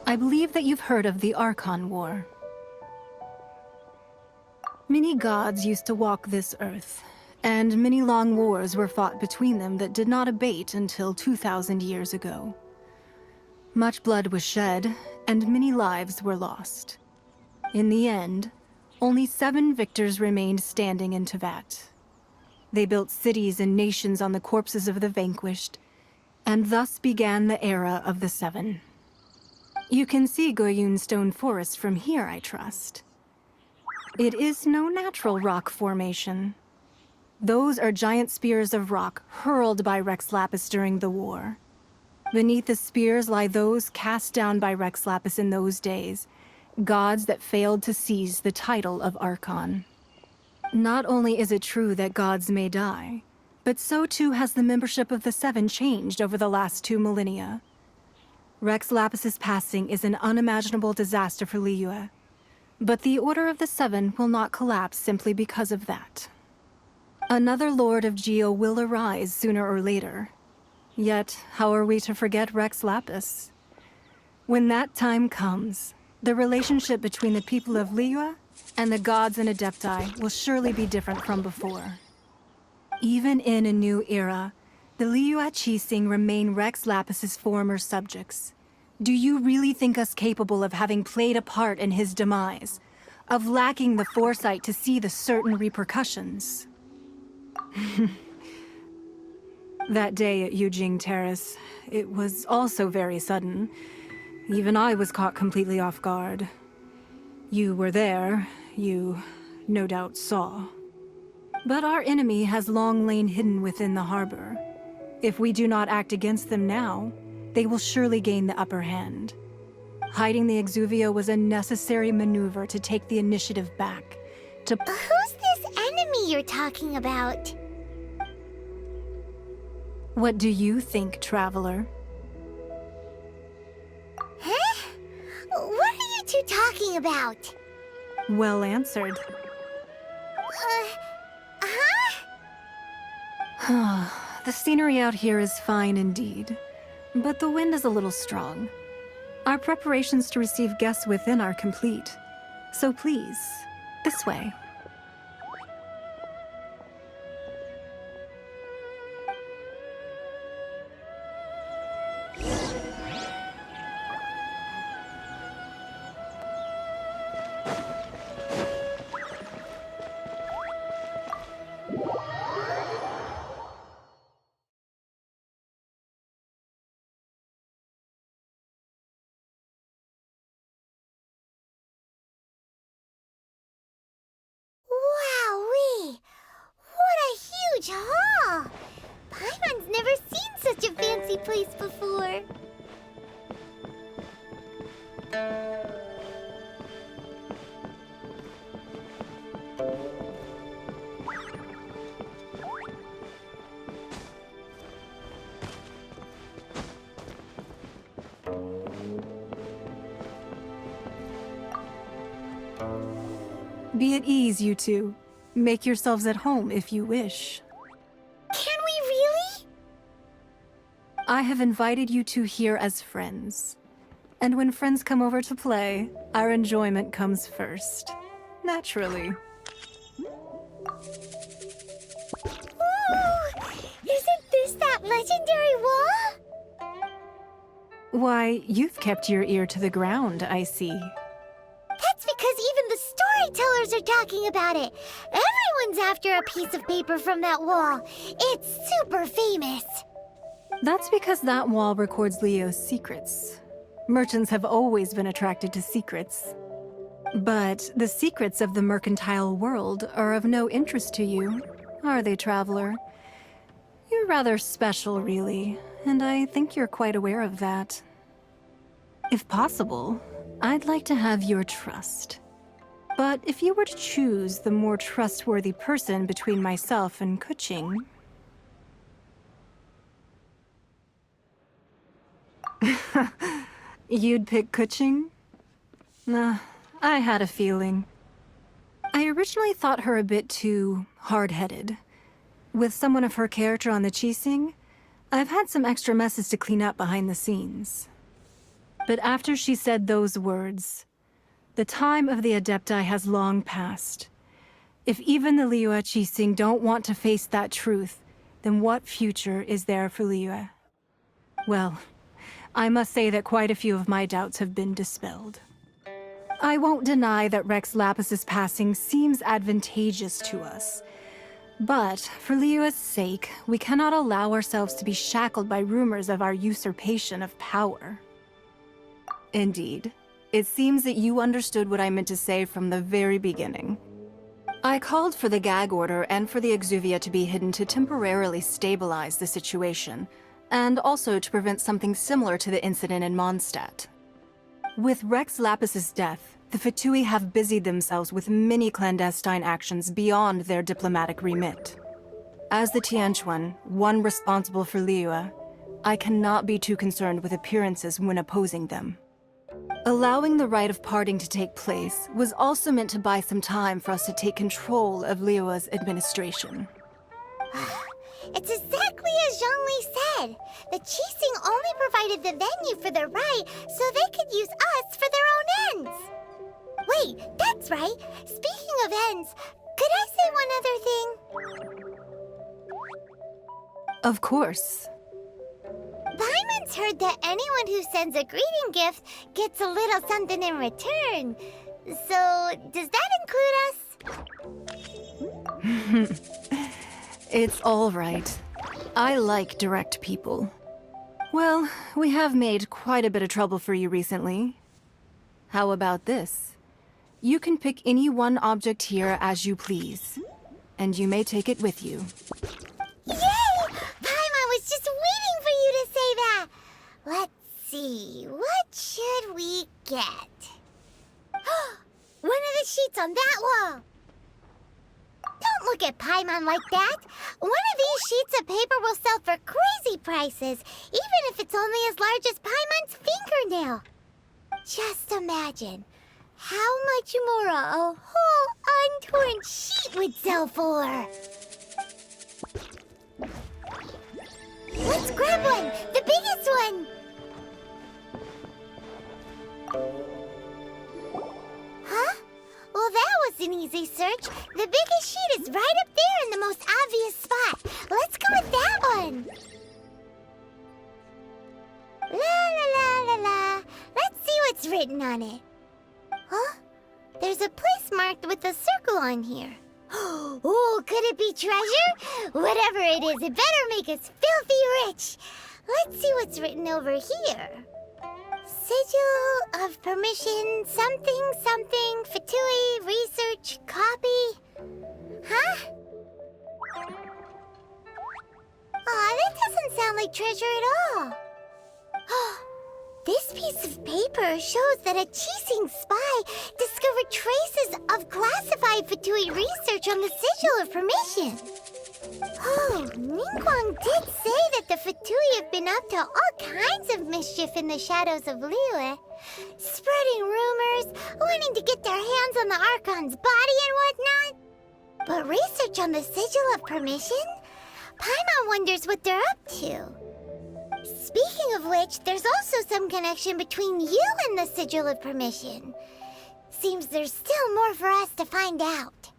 I believe that you've heard of the Archon War. Many gods used to walk this earth, and many long wars were fought between them that did not abate until 2,000 years ago. Much blood was shed, and many lives were lost. In the end, only 7 victors remained standing in Tevat. They built cities and nations on the corpses of the vanquished, and thus began the era of the 7. You can see Goyun Stone Forest from here, I trust. It is no natural rock formation. Those are giant spears of rock hurled by Rex Lapis during the war. Beneath the spears lie those cast down by Rex Lapis in those days, gods that failed to seize the title of Archon. Not only is it true that gods may die, but so too has the membership of the 7 changed over the last 2 millennia. Rex Lapis's passing is an unimaginable disaster for Liyue, but the Order of the 7 will not collapse simply because of that. Another Lord of Geo will arise sooner or later. Yet, how are we to forget Rex Lapis? When that time comes, the relationship between the people of Liyue and the gods and Adepti will surely be different from before. Even in a new era, the Liyue Qixing remain Rex Lapis's former subjects. Do you really think us capable of having played a part in his demise? Of lacking the foresight to see the certain repercussions? That day at Yujing Terrace, it was also very sudden. Even I was caught completely off guard. You were there, you no doubt saw. But our enemy has long lain hidden within the harbor. If we do not act against them now, they will surely gain the upper hand. Hiding the Exuvio was a necessary maneuver to take the initiative back. Who's this enemy you're talking about? What do you think, Traveler? Huh? What are you two talking about? Well answered. The scenery out here is fine indeed, but the wind is a little strong. Our preparations to receive guests within are complete, so please, this way. Wowee! What a huge hall! Paimon's never seen such a fancy place before. Be at ease, you two. Make yourselves at home if you wish. Can we really? I have invited you two here as friends. And when friends come over to play, our enjoyment comes first. Naturally. Ooh! Isn't this that legendary wall? Why, you've kept your ear to the ground, I see. That's because even the storytellers are talking about it. Everyone's after a piece of paper from that wall. It's super famous. That's because that wall records Leo's secrets. Merchants have always been attracted to secrets. But the secrets of the mercantile world are of no interest to you, are they, Traveler? You're rather special, really, and I think you're quite aware of that. If possible, I'd like to have your trust. But if you were to choose the more trustworthy person between myself and Kuching... You'd pick Kuching? Nah, I had a feeling. I originally thought her a bit too hard-headed. With someone of her character on the Qixing, I've had some extra messes to clean up behind the scenes. But after she said those words, the time of the Adepti has long passed. If even the Liyue Qixing don't want to face that truth, then what future is there for Liyue? Well, I must say that quite a few of my doubts have been dispelled. I won't deny that Rex Lapis's passing seems advantageous to us. But, for Liyue's sake, we cannot allow ourselves to be shackled by rumors of our usurpation of power. Indeed. It seems that you understood what I meant to say from the very beginning. I called for the gag order and for the Exuvia to be hidden to temporarily stabilize the situation, and also to prevent something similar to the incident in Mondstadt. With Rex Lapis's death, the Fatui have busied themselves with many clandestine actions beyond their diplomatic remit. As the Tianquan, one responsible for Liyue, I cannot be too concerned with appearances when opposing them. Allowing the rite of parting to take place was also meant to buy some time for us to take control of Liyue's administration. It's exactly as Zhongli said. The Qixing only provided the venue for their rite so they could use us for their own ends. Wait, that's right. Speaking of ends, could I say one other thing? Of course. Paimon's heard that anyone who sends a greeting gift gets a little something in return. So, does that include us? It's all right. I like direct people. Well, we have made quite a bit of trouble for you recently. How about this? You can pick any one object here as you please, and you may take it with you. Yay! Paimon was just waiting for you to say that! Let's see, what should we get? One of the sheets on that wall! Don't look at Paimon like that! One of these sheets of paper will sell for crazy prices, even if it's only as large as Paimon's fingernail. Just imagine how much more a whole untorn sheet would sell for. Let's grab one! The biggest one! Huh? Well, that was an easy search. The biggest sheet is right up there in the most obvious spot. Let's go with that one. La la la la la. Let's see what's written on it. Huh? There's a place marked with a circle on here. Oh, could it be treasure? Whatever it is, it better make us filthy rich. Let's see what's written over here. Sigil of permission, something, something, Fatui, research, copy. Huh? Aw, that doesn't sound like treasure at all. This piece of paper shows that a Qixing spy discovered traces of classified Fatui research on the Sigil of Permission. Oh, Ningguang did say that the Fatui have been up to all kinds of mischief in the shadows of Liyue, spreading rumors, wanting to get their hands on the Archon's body and whatnot. But research on the Sigil of Permission? Paimon wonders what they're up to. Speaking of which, there's also some connection between you and the Sigil of Permission. Seems there's still more for us to find out.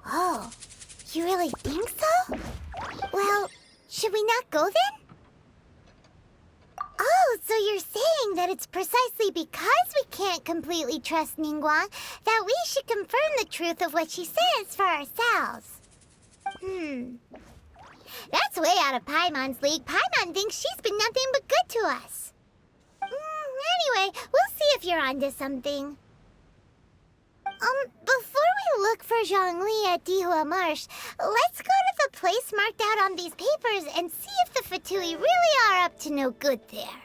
Oh, you really think so? Well, should we not go then? Oh, so you're saying that it's precisely because we can't completely trust Ningguang that we should confirm the truth of what she says for ourselves. That's way out of Paimon's league. Paimon thinks she's been nothing but good to us. Anyway, we'll see if you're onto something. Before we look for Zhongli at Dihua Marsh, let's go to the place marked out on these papers and see if the Fatui really are up to no good there.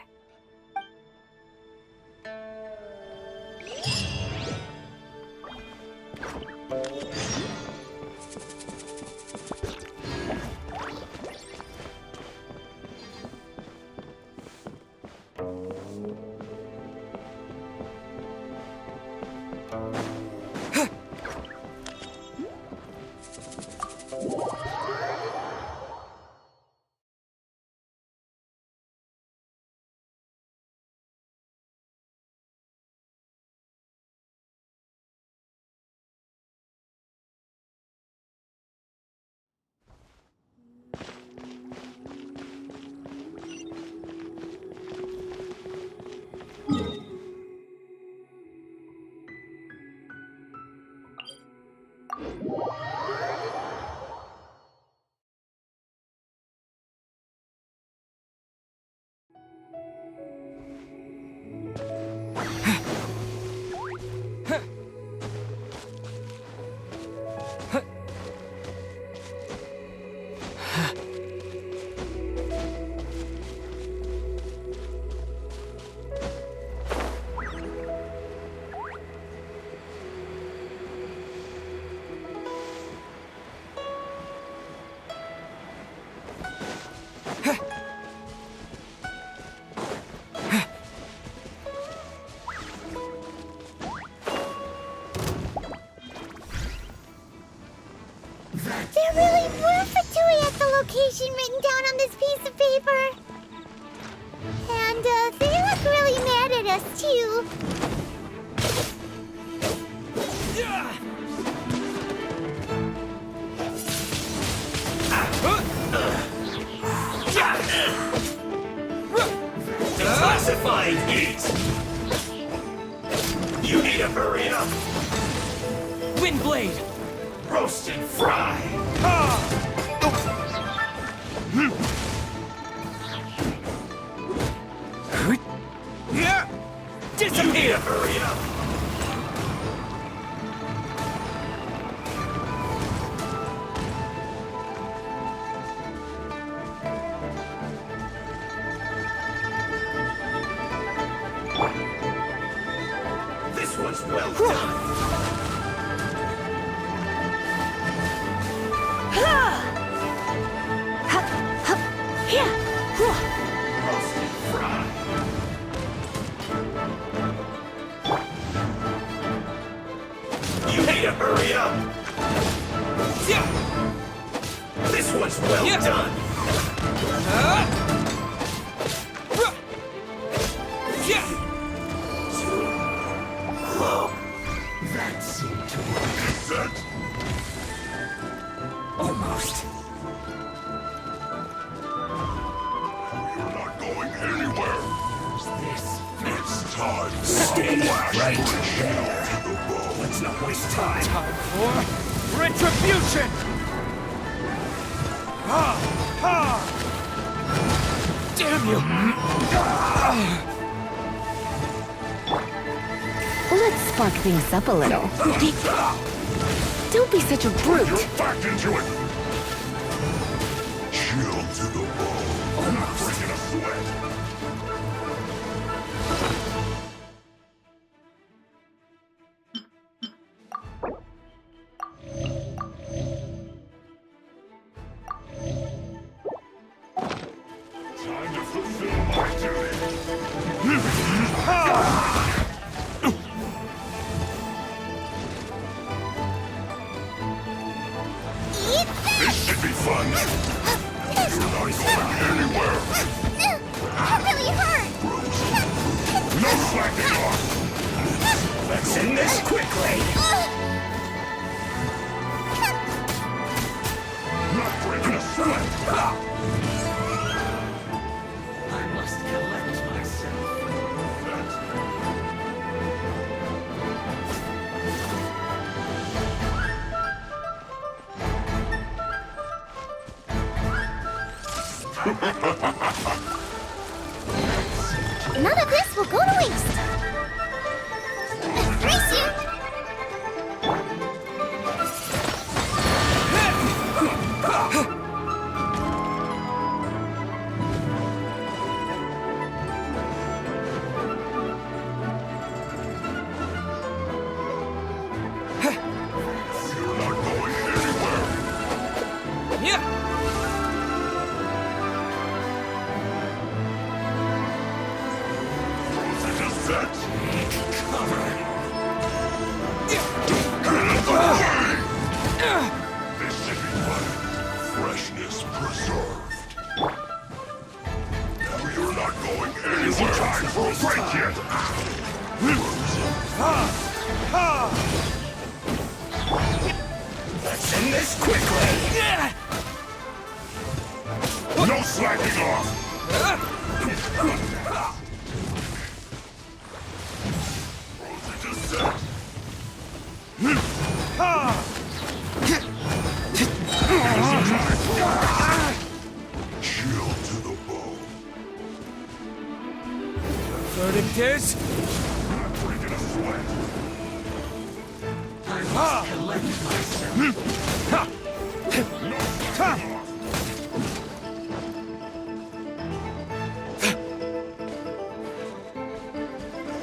information written down on this piece of paper. And they look really mad at us, too. Classified heat! You need to hurry up! Windblade! Roast and fry! You need to Disappear! hurry up! This one's well done! Roast and fry! You need to hurry up! This one's well done! That seemed to work. Almost. You're not going anywhere. This. It's time. Stay right there. To the bone. Let's not waste time. Time for retribution! Damn you! Let's spark things up a little. Don't be such a You're brute. back into it. Chill to the bone. Almost. Breaking a sweat. Time to fulfill my duty. This should be fun. You're not going anywhere. That really hurt. No slacking off. Let's end this quickly. Not breaking a sweat. I must collect myself. None of this will go to waste. Brace you. You're not going anywhere. Rosy just set. Cover. Get in the way. This should be fun. Freshness preserved. Now you're not going anywhere. Time for a break yet. Let's end this quickly. No slacking off. Rosy just set. Chill to the bone. Verdict is... Not breaking a sweat. I must collect myself. No slacking off.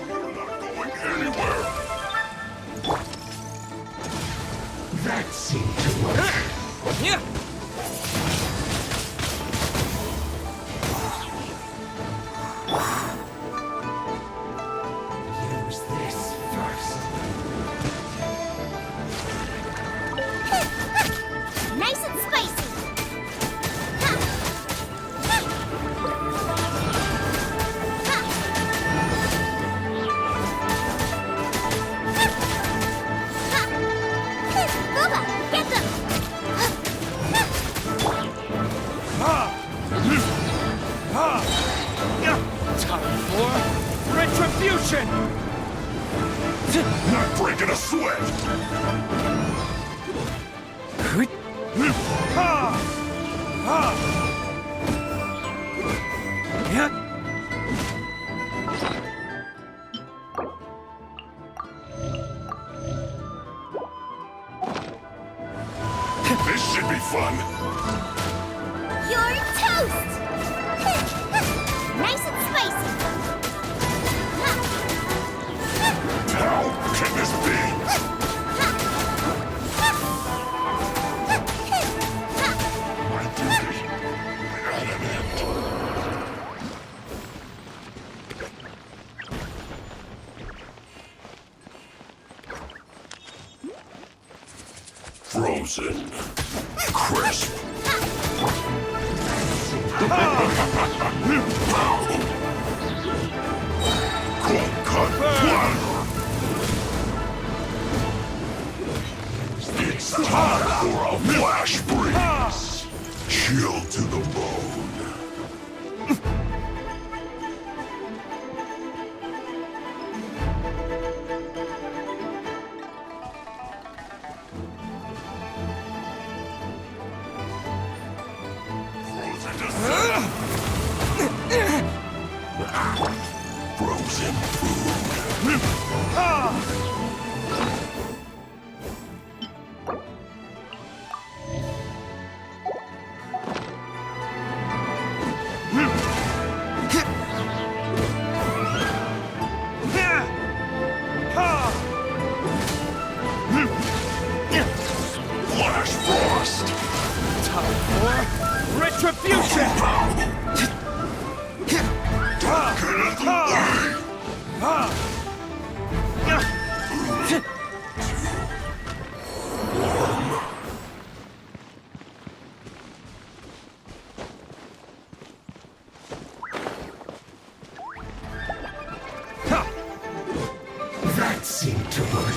You're not going anywhere. That seemed to work. Use this first. Retribution! Not breaking a sweat! This should be fun! You're toast! Nice and spicy! How can this be? My duty at an end. Frozen. Crisp. Cold cut platter. It's time for a flash freeze. Chill to the bone. Frozen food. Flash frost. Time for retribution! Get out the way. That seemed to work.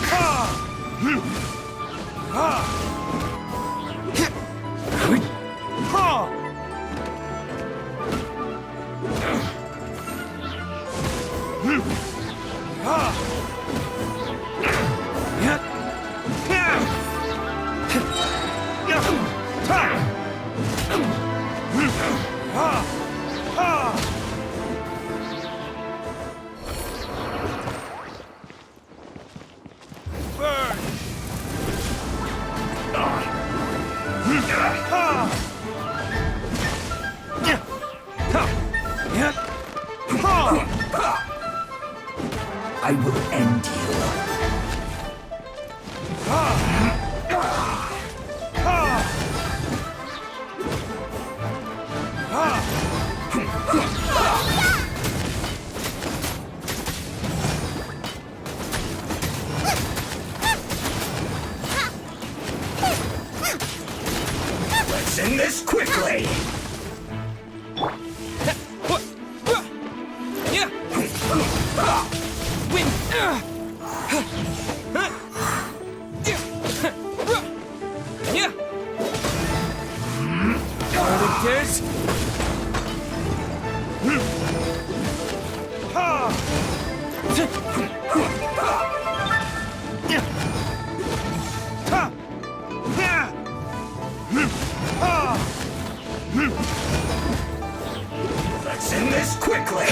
I will end you. Let's end this quickly! This. Let's end this quickly!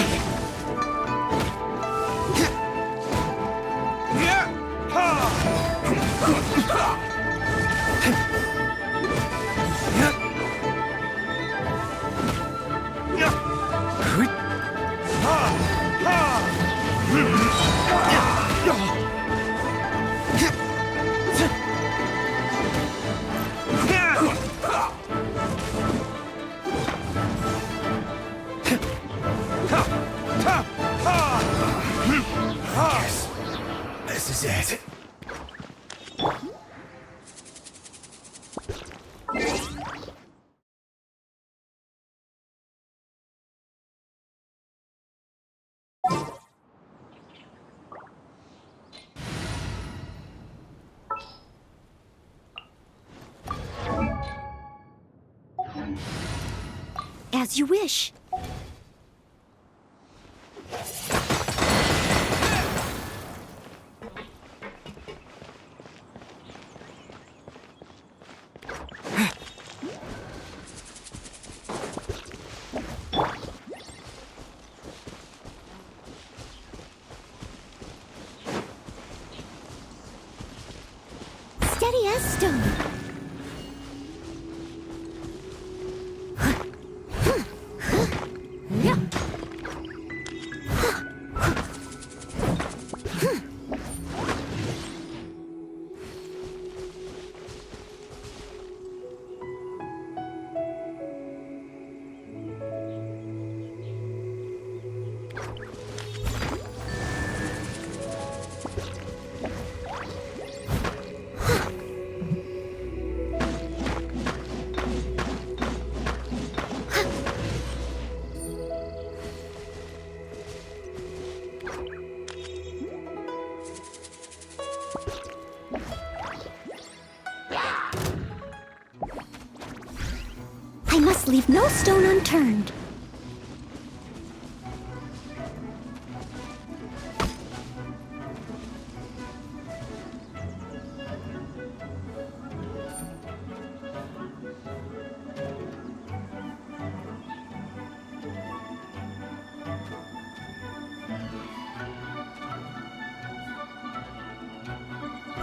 Yes, This is it. As you wish. Steady as stone. I must leave no stone unturned.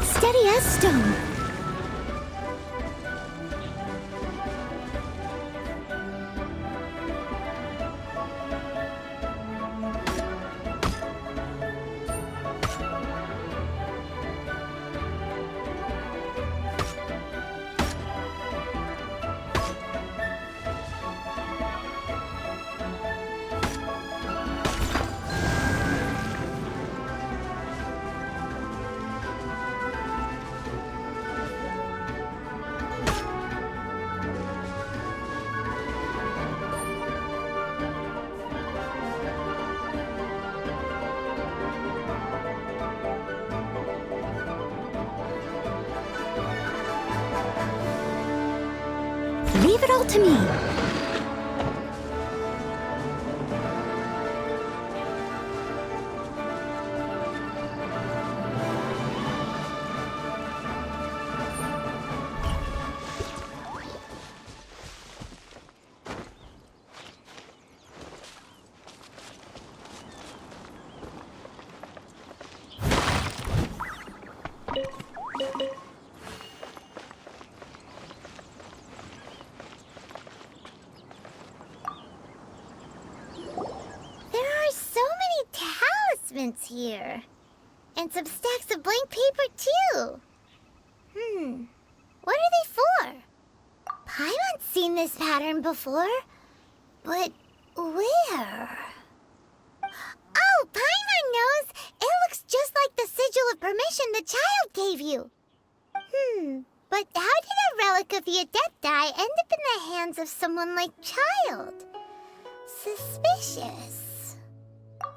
Steady as stone. Leave it all to me. Here. And some stacks of blank paper, too. What are they for? Paimon's seen this pattern before. But where? Oh, Paimon knows! It looks just like the sigil of permission the child gave you. But how did a relic of the Adepti end up in the hands of someone like Child? Suspicious.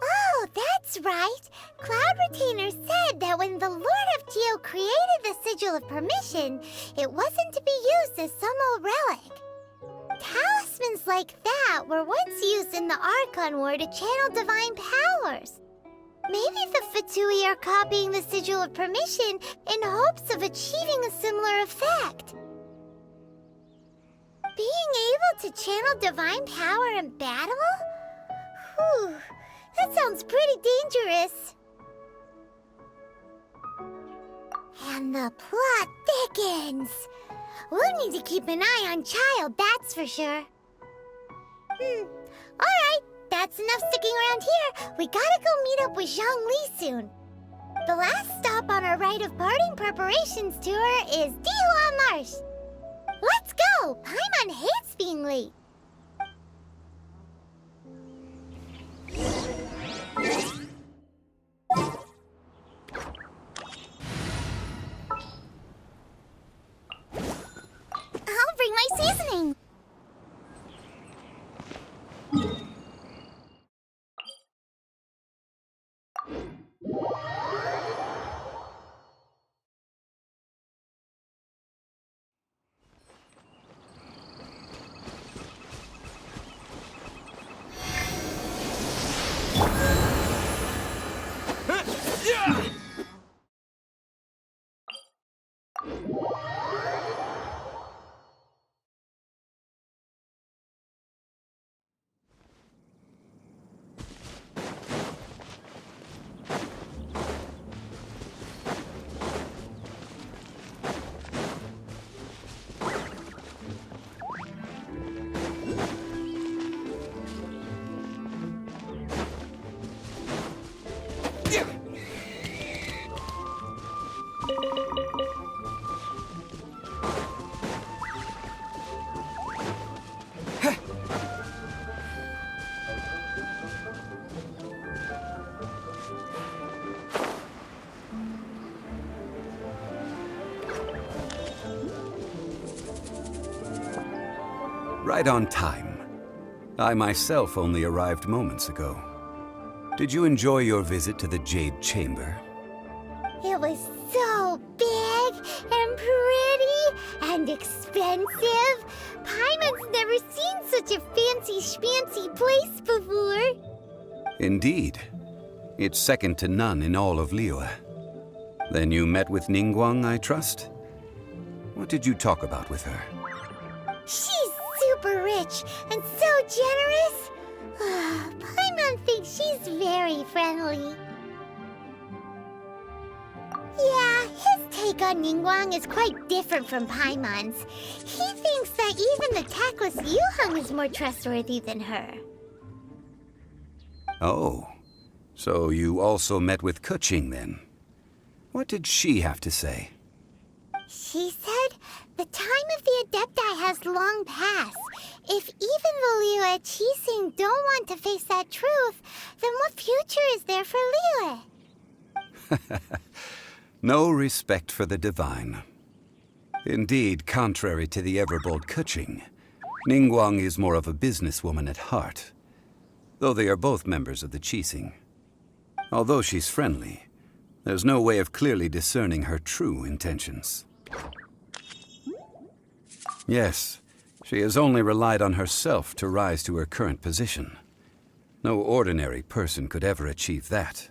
Oh, that's right. Cloud Retainer said that when the Lord of Geo created the Sigil of Permission, it wasn't to be used as some old relic. Talismans like that were once used in the Archon War to channel divine powers. Maybe the Fatui are copying the Sigil of Permission in hopes of achieving a similar effect. Being able to channel divine power in battle? Whew. That sounds pretty dangerous. And the plot thickens. We'll need to keep an eye on Child, that's for sure. Alright, that's enough sticking around here. We gotta go meet up with Zhongli soon. The last stop on our rite of parting preparations tour is Dihua Marsh. Let's go! Paimon hates being late. I'll bring my seasoning. Right on time. I myself only arrived moments ago. Did you enjoy your visit to the Jade Chamber? It was so big and pretty and expensive. Paimon's never seen such a fancy schmancy place before. Indeed. It's second to none in all of Liyue. Then you met with Ningguang, I trust? What did you talk about with her? She's super rich and so generous. Paimon thinks she's very friendly. Yeah, his take on Ningguang is quite different from Paimon's. He thinks that even the tactless Yuheng is more trustworthy than her. Oh, so you also met with Keqing then? What did she have to say? She said the time of the Adepti has long passed. If even the Liyue Qixing don't want to face that truth, then what future is there for Liyue? No respect for the divine. Indeed, contrary to the ever-bold Keqing, Ningguang is more of a businesswoman at heart, though they are both members of the Qixing. Although she's friendly, there's no way of clearly discerning her true intentions. Yes, she has only relied on herself to rise to her current position. No ordinary person could ever achieve that.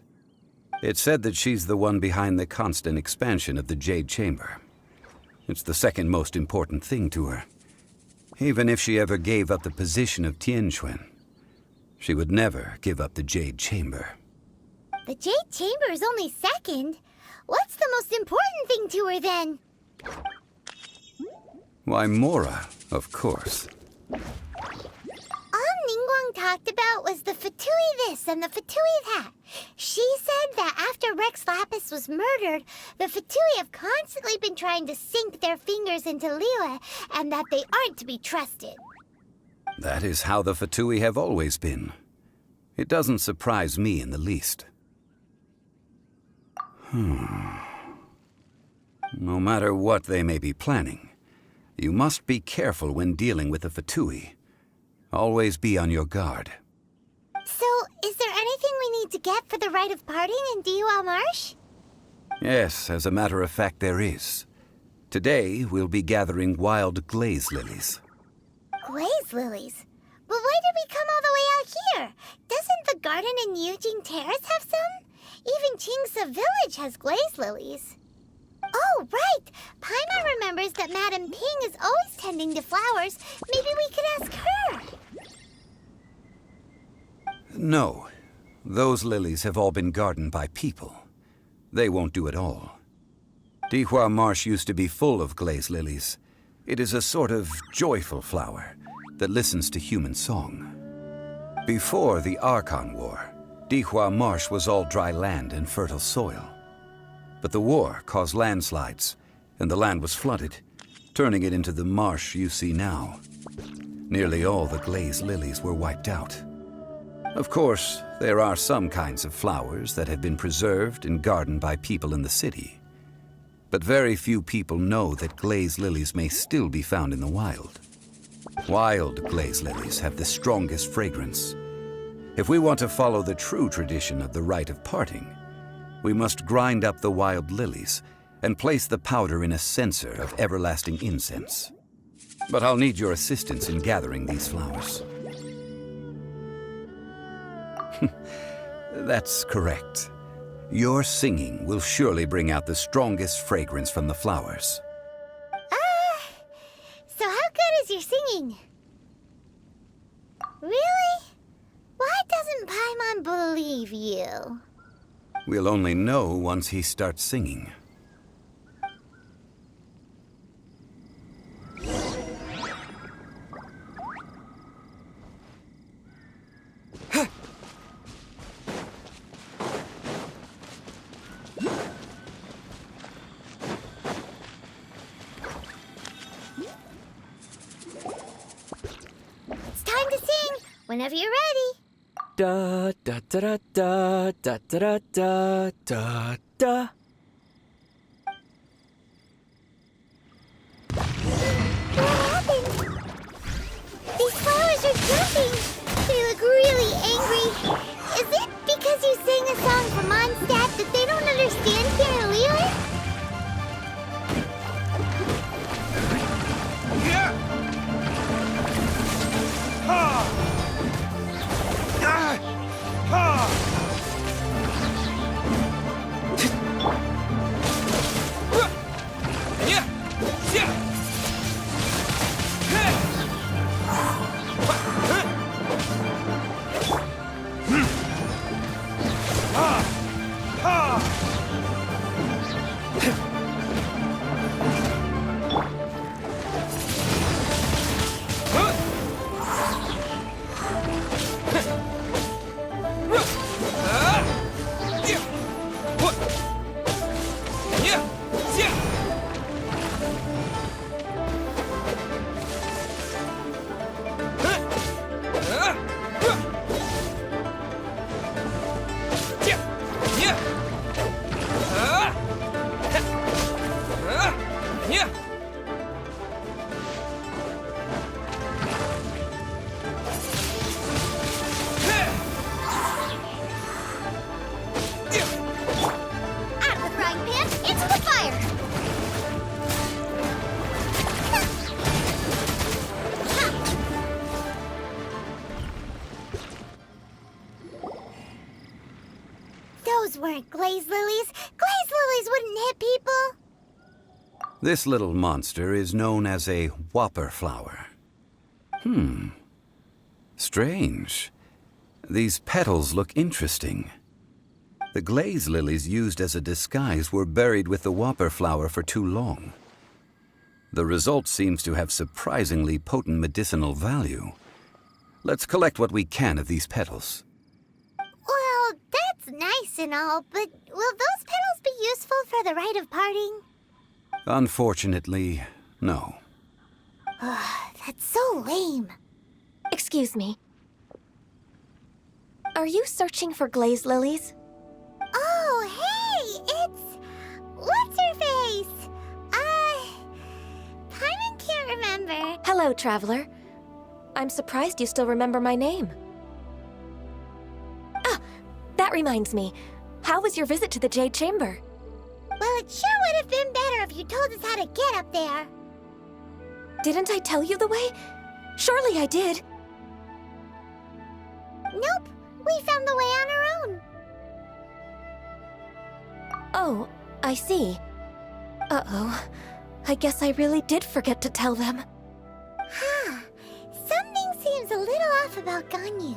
It's said that she's the one behind the constant expansion of the Jade Chamber. It's the second most important thing to her. Even if she ever gave up the position of Tianquan, she would never give up the Jade Chamber. The Jade Chamber is only second. What's the most important thing to her then? Why, Mora, of course. All Ningguang talked about was the Fatui this and the Fatui that. She said that after Rex Lapis was murdered, the Fatui have constantly been trying to sink their fingers into Liyue, and that they aren't to be trusted. That is how the Fatui have always been. It doesn't surprise me in the least. No matter what they may be planning, you must be careful when dealing with the Fatui. Always be on your guard. So, is there anything we need to get for the rite of parting in Dihua Marsh? Yes, as a matter of fact, there is. Today, we'll be gathering wild glaze lilies. Glaze lilies? But why did we come all the way out here? Doesn't the garden in Yujing Terrace have some? Even Qingse Village has glaze lilies. Oh, right! Paimon remembers that Madame Ping is always tending to flowers. Maybe we could ask her. No. Those lilies have all been gardened by people. They won't do it all. Dihua Marsh used to be full of glaze lilies. It is a sort of joyful flower that listens to human song. Before the Archon War, Dihua Marsh was all dry land and fertile soil. But the war caused landslides, and the land was flooded, turning it into the marsh you see now. Nearly all the glaze lilies were wiped out. Of course, there are some kinds of flowers that have been preserved and gardened by people in the city. But very few people know that glaze lilies may still be found in the wild. Wild glaze lilies have the strongest fragrance. If we want to follow the true tradition of the rite of parting, we must grind up the wild lilies and place the powder in a censer of everlasting incense. But I'll need your assistance in gathering these flowers. That's correct. Your singing will surely bring out the strongest fragrance from the flowers. So how good is your singing? Really? Why doesn't Paimon believe you? We'll only know once he starts singing. It's time to sing, whenever you're ready. Da da da da da da da da da da. What happened? The are jumping. They look really angry. Is it because you sang a song from Mondstadt that they don't understand here in Liyue? Out of the frying pan, into the fire! Those weren't glaze lilies. Glaze lilies wouldn't hit people. This little monster is known as a whopper flower. Strange. These petals look interesting. The glaze lilies used as a disguise were buried with the whopper flower for too long. The result seems to have surprisingly potent medicinal value. Let's collect what we can of these petals. Well, that's nice and all, but will those petals be useful for the rite of parting? Unfortunately, no. That's so lame. Excuse me. Are you searching for glaze lilies? Oh, hey, it's... What's-her-face? Paimon can't remember. Hello, traveler. I'm surprised you still remember my name. Ah, that reminds me. How was your visit to the Jade Chamber? Well, it sure would have been better if you told us how to get up there. Didn't I tell you the way? Surely I did. Nope, we found the way on our own. Oh, I see. Uh-oh. I guess I really did forget to tell them. Huh. Something seems a little off about Ganyu.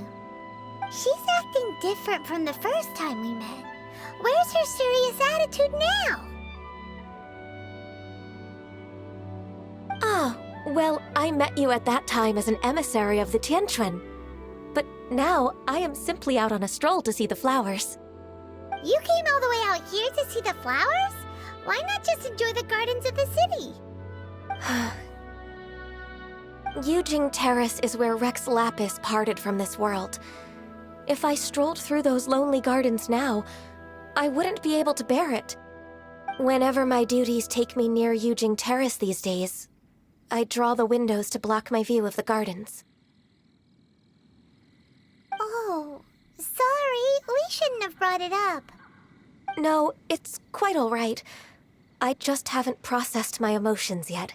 She's acting different from the first time we met. Where's her serious attitude now? Ah, well, I met you at that time as an emissary of the Tianquan. But now, I am simply out on a stroll to see the flowers. You came all the way out here to see the flowers? Why not just enjoy the gardens of the city? Yujing Terrace is where Rex Lapis parted from this world. If I strolled through those lonely gardens now, I wouldn't be able to bear it. Whenever my duties take me near Yujing Terrace these days, I draw the windows to block my view of the gardens. Oh, sorry. We shouldn't have brought it up. No, it's quite all right. I just haven't processed my emotions yet.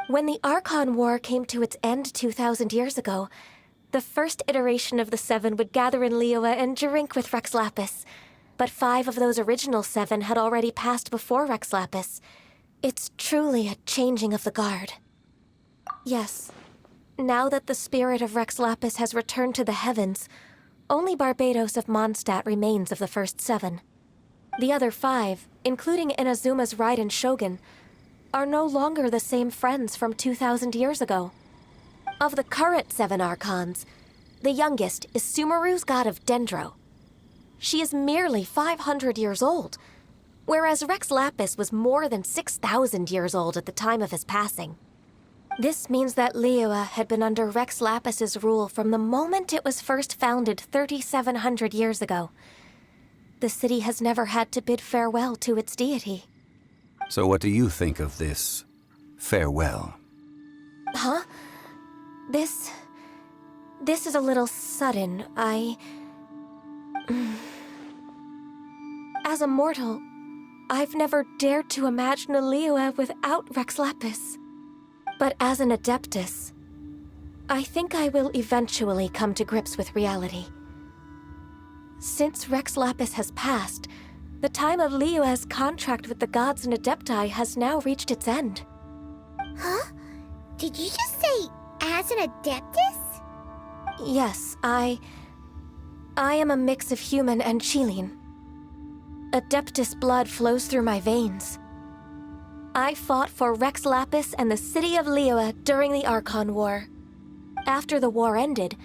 When the Archon War came to its end 2,000 years ago, the first iteration of the Seven would gather in Liyue and drink with Rex Lapis. But 5 of those original 7 had already passed before Rex Lapis. It's truly a changing of the guard. Yes, now that the spirit of Rex Lapis has returned to the heavens, only Barbados of Mondstadt remains of the first 7. The other 5, including Inazuma's Raiden Shogun, are no longer the same friends from 2,000 years ago. Of the current 7 Archons, the youngest is Sumeru's god of Dendro. She is merely 500 years old, whereas Rex Lapis was more than 6,000 years old at the time of his passing. This means that Liyue had been under Rex Lapis's rule from the moment it was first founded 3,700 years ago. The city has never had to bid farewell to its deity. So what do you think of this farewell? Huh? This This is a little sudden. As a mortal, I've never dared to imagine a Liyue without Rex Lapis. But as an Adeptus, I think I will eventually come to grips with reality. Since Rex Lapis has passed, the time of Liyue's contract with the gods and Adepti has now reached its end. Huh? Did you just say, as an Adeptus? Yes, I am a mix of human and Chilean. Adeptus blood flows through my veins. I fought for Rex Lapis and the city of Liyue during the Archon War. After the war ended,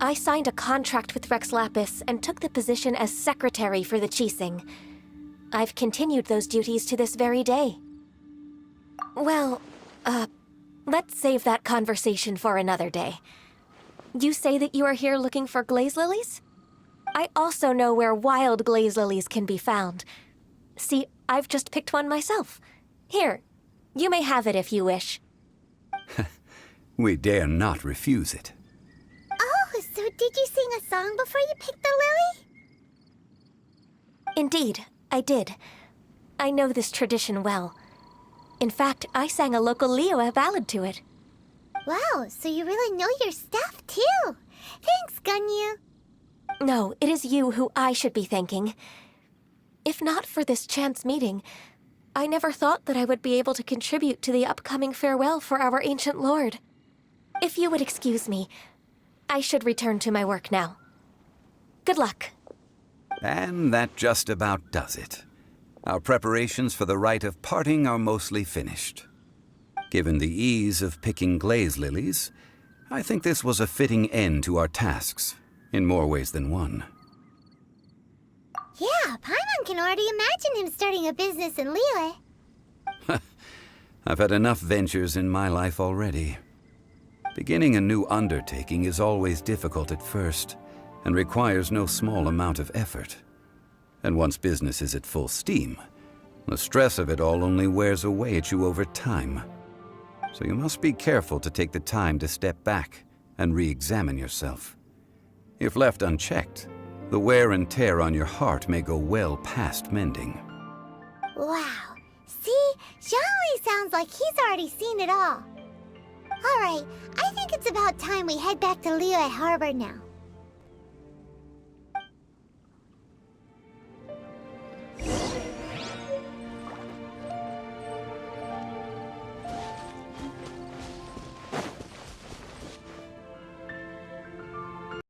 I signed a contract with Rex Lapis and took the position as secretary for the Qixing. I've continued those duties to this very day. Well, let's save that conversation for another day. You say that you are here looking for glaze lilies? I also know where wild glaze lilies can be found. See, I've just picked one myself. Here, you may have it if you wish. We dare not refuse it. Oh, so did you sing a song before you picked the lily? Indeed, I did. I know this tradition well. In fact, I sang a local Liyue ballad to it. Wow, so you really know your stuff, too. Thanks, Gunyu. No, it is you who I should be thanking. If not for this chance meeting, I never thought that I would be able to contribute to the upcoming farewell for our ancient lord. If you would excuse me, I should return to my work now. Good luck. And that just about does it. Our preparations for the rite of parting are mostly finished. Given the ease of picking glaze lilies, I think this was a fitting end to our tasks, in more ways than one. Yeah, Paimon can already imagine him starting a business in Liyue. I've had enough ventures in my life already. Beginning a new undertaking is always difficult at first, and requires no small amount of effort. And once business is at full steam, the stress of it all only wears away at you over time. So you must be careful to take the time to step back and re-examine yourself. If left unchecked, the wear and tear on your heart may go well past mending. Wow. See? Zhongli sounds like he's already seen it all. Alright, I think it's about time we head back to Liyue Harbor now.